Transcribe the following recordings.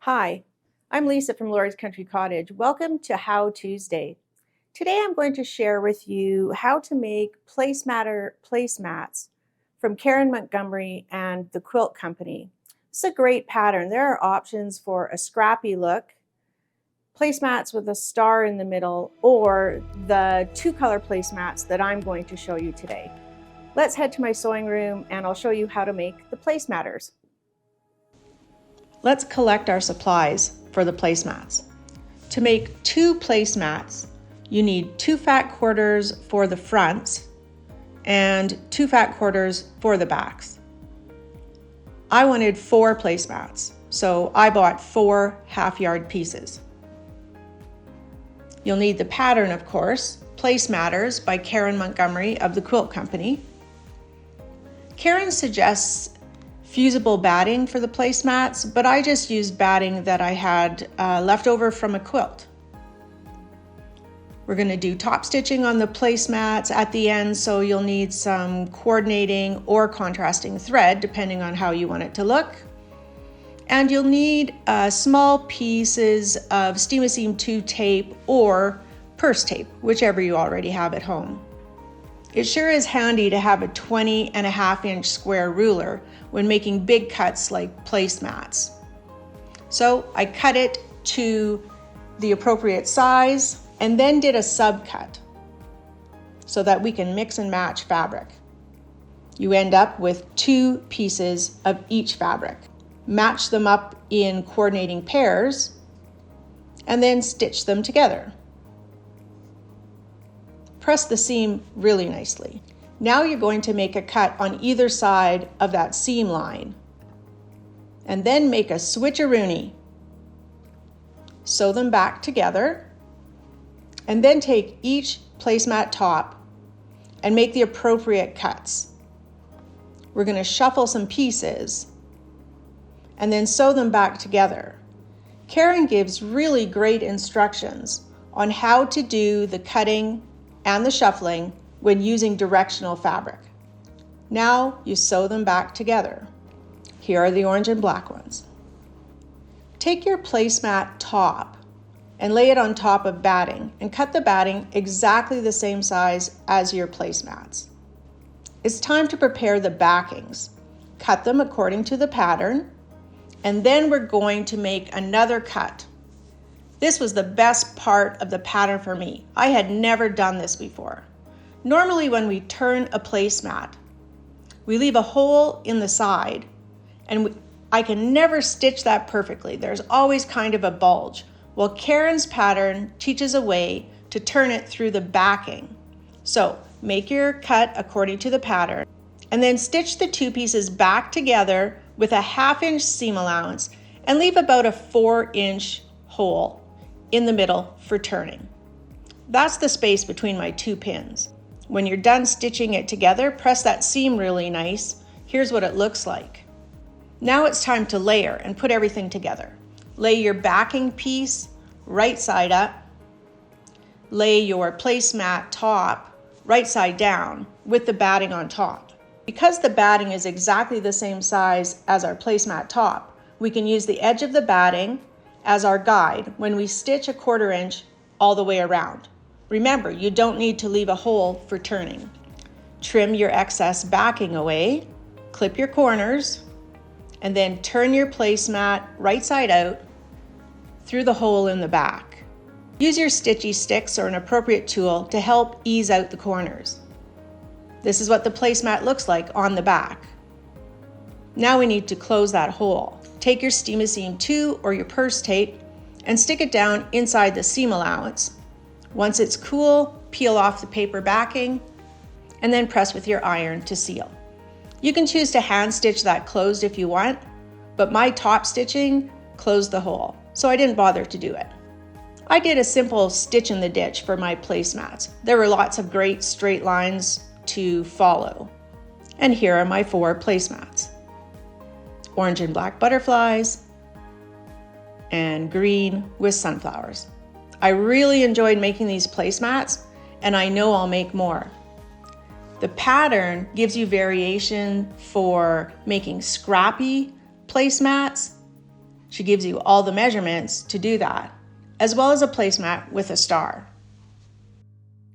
Hi, I'm Lisa from Lori's Country Cottage. Welcome to How Tuesday. Today I'm going to share with you how to make placemats from Karen Montgomery and the Quilt Company. It's a great pattern. There are options for a scrappy look, placemats with a star in the middle, or the two-color placemats that I'm going to show you today. Let's head to my sewing room and I'll show you how to make the placematters. Let's collect our supplies for the placemats. To make 2 placemats, you need 2 fat quarters for the fronts and 2 fat quarters for the backs. I wanted 4 placemats, so I bought 4 half-yard pieces. You'll need the pattern, of course, Placematters by Karen Montgomery of the Quilt Company. Karen suggests fusible batting for the placemats, but I just used batting that I had left over from a quilt. We're going to do top stitching on the placemats at the end, so you'll need some coordinating or contrasting thread depending on how you want it to look. And you'll need small pieces of Steam 2 tape or purse tape, whichever you already have at home. It sure is handy to have a 20.5-inch square ruler when making big cuts like placemats. So I cut it to the appropriate size and then did a subcut so that we can mix and match fabric. You end up with 2 pieces of each fabric. Match them up in coordinating pairs and then stitch them together. Press the seam really nicely. Now you're going to make a cut on either side of that seam line and then make a switcheroony. Sew them back together and then take each placemat top and make the appropriate cuts. We're going to shuffle some pieces and then sew them back together. Karen gives really great instructions on how to do the cutting and the shuffling when using directional fabric. Now you sew them back together. Here are the orange and black ones. Take your placemat top and lay it on top of batting and cut the batting exactly the same size as your placemats. It's time to prepare the backings. Cut them according to the pattern, and then we're going to make another cut. This was the best part of the pattern for me. I had never done this before. Normally when we turn a placemat, we leave a hole in the side, and I can never stitch that perfectly. There's always kind of a bulge. Well, Karen's pattern teaches a way to turn it through the backing. So make your cut according to the pattern, and then stitch the 2 pieces back together with a 1/2-inch seam allowance and leave about a 4-inch hole in the middle for turning. That's the space between my 2 pins. When you're done stitching it together, press that seam really nice. Here's what it looks like. Now it's time to layer and put everything together. Lay your backing piece right side up. Lay your placemat top right side down with the batting on top. Because the batting is exactly the same size as our placemat top, we can use the edge of the batting as our guide when we stitch a 1/4 inch all the way around. Remember, you don't need to leave a hole for turning. Trim your excess backing away, clip your corners, and then turn your placemat right side out through the hole in the back. Use your stitchy sticks or an appropriate tool to help ease out the corners. This is what the placemat looks like on the back. Now we need to close that hole. Take your Steam 2 or your purse tape and stick it down inside the seam allowance. Once it's cool, peel off the paper backing and then press with your iron to seal. You can choose to hand stitch that closed if you want, but my top stitching closed the hole, so I didn't bother to do it. I did a simple stitch in the ditch for my placemats. There were lots of great straight lines to follow. And here are my 4 placemats. Orange and black butterflies, and green with sunflowers. I really enjoyed making these placemats, and I know I'll make more. The pattern gives you variation for making scrappy placemats She gives you all the measurements to do that, as well as a placemat with a star.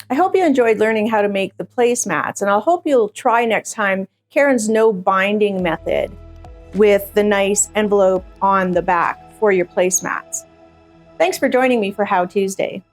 I hope you enjoyed learning how to make the placemats, and I'll hope you'll try next time Karen's no binding method with the nice envelope on the back for your placemats. Thanks for joining me for How Tuesday.